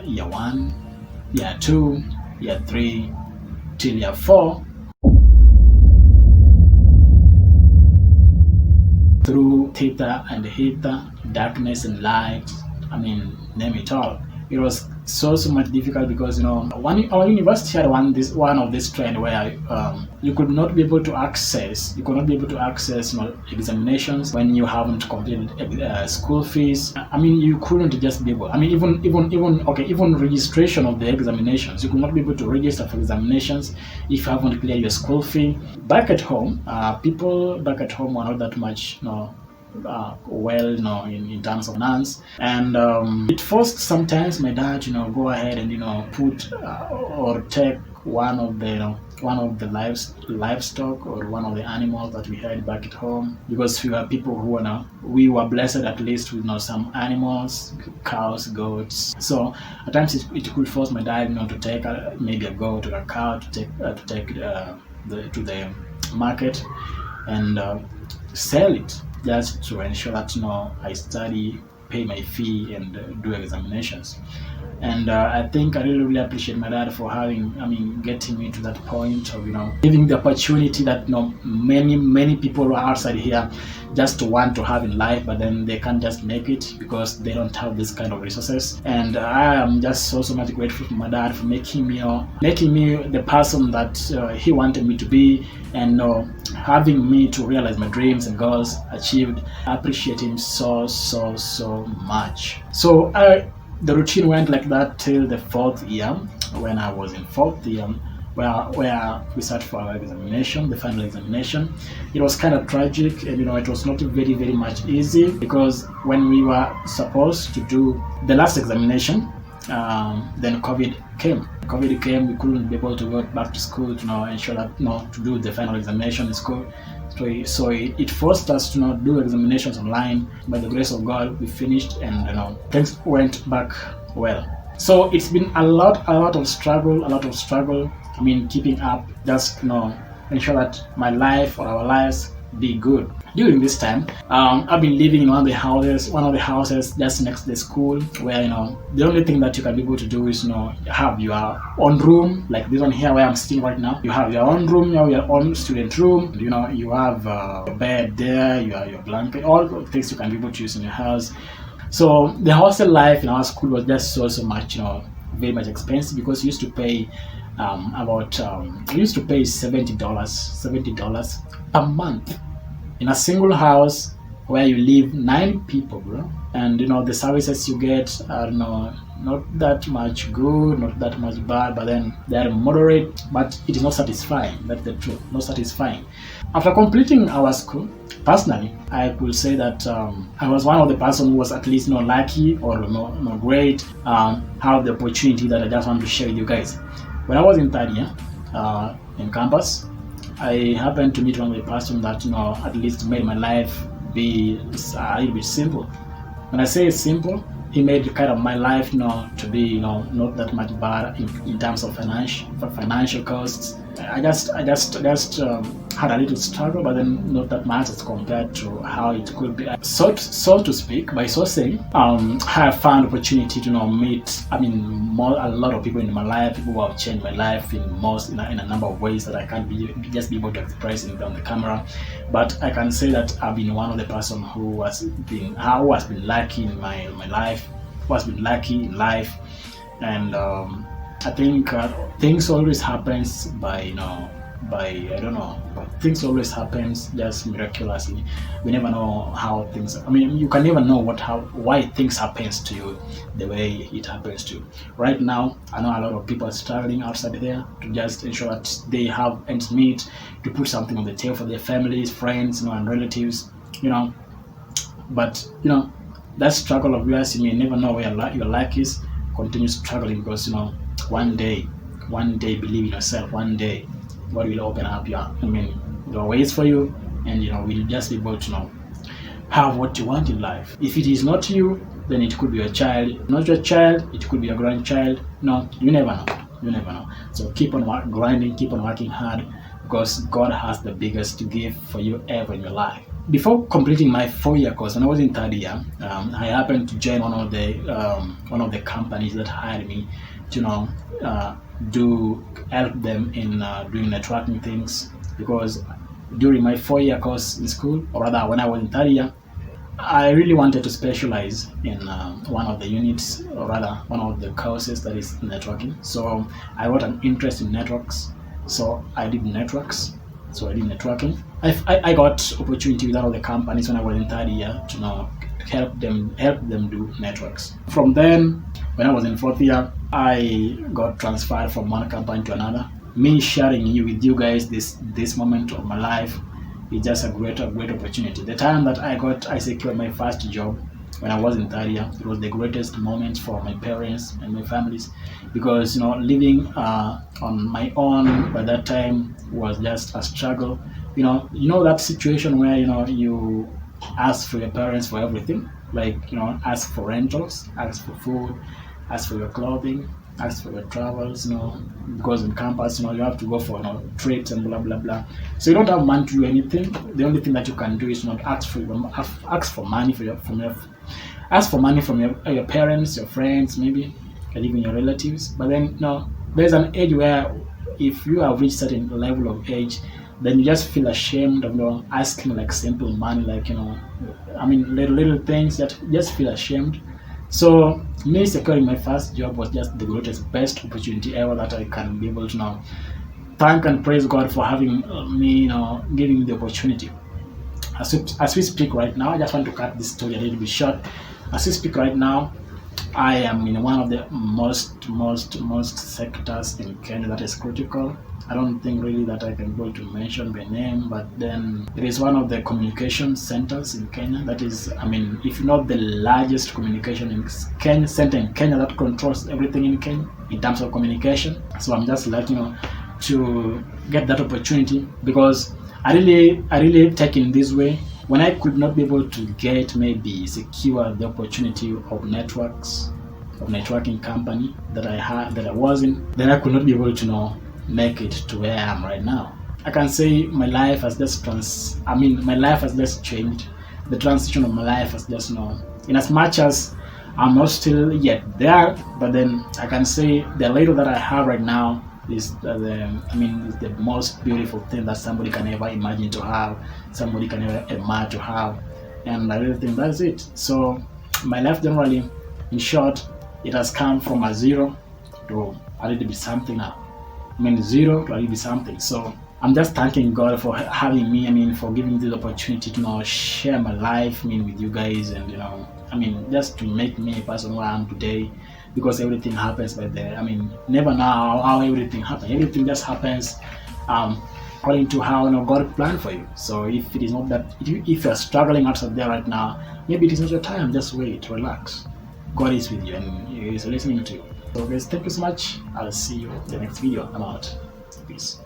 year 1, year 2, year 3 till year 4. Through theta and hither, darkness and light, name it all. It was so much difficult because our university had one of this trend where you could not be able to access examinations when you haven't completed school fees. You couldn't just be able. Even registration of the examinations, you could not be able to register for examinations if you haven't cleared your school fee. Back at home, people back at home were not that much in terms of finance, and it forced sometimes my dad go ahead and put or take one of the livestock or one of the animals that we had back at home, because we were people who we were blessed at least with some animals, cows, goats. So at times it could force my dad to take maybe a goat or a cow to take to the market and sell it, just to ensure that I study, pay my fee, and do examinations. And I think I really appreciate my dad for getting me to that point of giving the opportunity that many people outside here just want to have in life, but then they can't just make it because they don't have this kind of resources. And I am just so much grateful for my dad for making me the person that he wanted me to be, and having me to realize my dreams and goals achieved. I appreciate him so much. So the routine went like that till the 4th year, when I was in 4th year, where we sat for our examination, the final examination. It was kind of tragic, and it was not very much easy, because when we were supposed to do the last examination, then COVID came. We couldn't be able to go back to school to ensure that to do the final examination in school. So it forced us to do examinations online. By the grace of God, we finished, and things went back well. So it's been a lot of struggle. Keeping up, just ensure that my life or our lives be good. During this time, I've been living in one of the houses just next to the school, where the only thing that you can be able to do is have your own room, like this one here where I'm sitting right now. You have your own room, your own student room. You have a bed there, you have your blanket, all the things you can be able to use in your house. So the hostel life in our school was just so much, very much expensive, because we used to pay $70 per month in a single house where you live 9 people, bro. And the services you get are not that much good, not that much bad, but then they are moderate, but it is not satisfying. That's the truth, not satisfying. After completing our school, personally, I could say that I was one of the person who was at least lucky or great, have the opportunity that I just want to share with you guys. When I was in 3rd year in campus, I happened to meet one of the person that at least made my life be a little bit simple. When I say simple, he made kind of my life to be not that much bad in terms of financial costs. I just had a little struggle, but then not that much as compared to how it could be. So to speak, by so saying, I have found opportunity to meet a lot of people in my life, people who have changed my life in a number of ways that I can't be able to express on the camera. But I can say that I've been one of the person who has been lucky in my life, who has been lucky in life, and I think things always happens things always happens just miraculously. We never know how things. You can never know why things happens to you the way it happens to you. Right now, I know a lot of people are struggling outside there to just ensure that they have ends meet, to put something on the table for their families, friends, and relatives. But that struggle of yours, you may never know where your life is. Continue struggling, because one day, believe in yourself. One day, God will open up your ways for you, and will just be able to have what you want in life. If it is not you, then it could be your child. Not your child, it could be your grandchild. You never know. So keep on grinding, keep on working hard, because God has the biggest gift for you ever in your life. before completing my 4-year course, when I was in third year, I happened to join one of the companies that hired me to do help them in doing networking things, because during my 4-year course in school, or rather when I was in third year, I really wanted to specialize in one of the units, or rather one of the courses, that is networking. So I got an interest in networks, so I did networks. So I did networking. I got opportunity with one of the companies when I was in third year to help them do networks. From then, when I was in 4th year, I got transferred from one company to another. Me sharing with you guys this moment of my life is just a great opportunity. The time that I secured my first job when I was in third year, it was the greatest moment for my parents and my families, because living on my own by that time was just a struggle. That situation where you ask for your parents for everything, like ask for rentals, ask for food, ask for your clothing, ask for your travels, because in campus you have to go for trips and blah blah blah. So you don't have money to do anything. The only thing that you can do is not ask for money from your parents, your friends, maybe, and even your relatives. But then there's an age where if you have reached certain level of age, then you just feel ashamed of asking like simple money, like little things that just feel ashamed. So me securing my first job was just the best opportunity ever that I can be able to thank and praise God for having me, giving me the opportunity. As we speak right now, I just want to cut this story a little bit short. As we speak right now, I am in one of the most sectors in Kenya that is critical. I don't think really that I can go to mention by name, but then it is one of the communication centers in Kenya. That is, if not the largest communication center in Kenya, that controls everything in Kenya in terms of communication. So I'm just lucky, to get that opportunity, because I really take in this way. When I could not be able to maybe secure the opportunity of networking company that I was in, then I could not be able to make it to where I am right now. I can say my life has just my life has just changed. The transition of my life has just in as much as I'm not still yet there, but then I can say the little that I have right now is the most beautiful thing that somebody can ever imagine to have, somebody can ever admire to have, and I really think that's it. So my life generally, in short, it has come from a zero to a little bit something now. Zero to a little bit something. So I'm just thanking God for having me, for giving me the opportunity to share my life with you guys, and just to make me a person who I am today, because everything happens by never know how everything happens. Everything just happens according to how God planned for you. So if it is not that, if you're struggling outside there right now, maybe it is not your time. Just wait, relax. God is with you and He is listening to you. So guys, thank you so much. I'll see you in the next video. I'm out. Peace.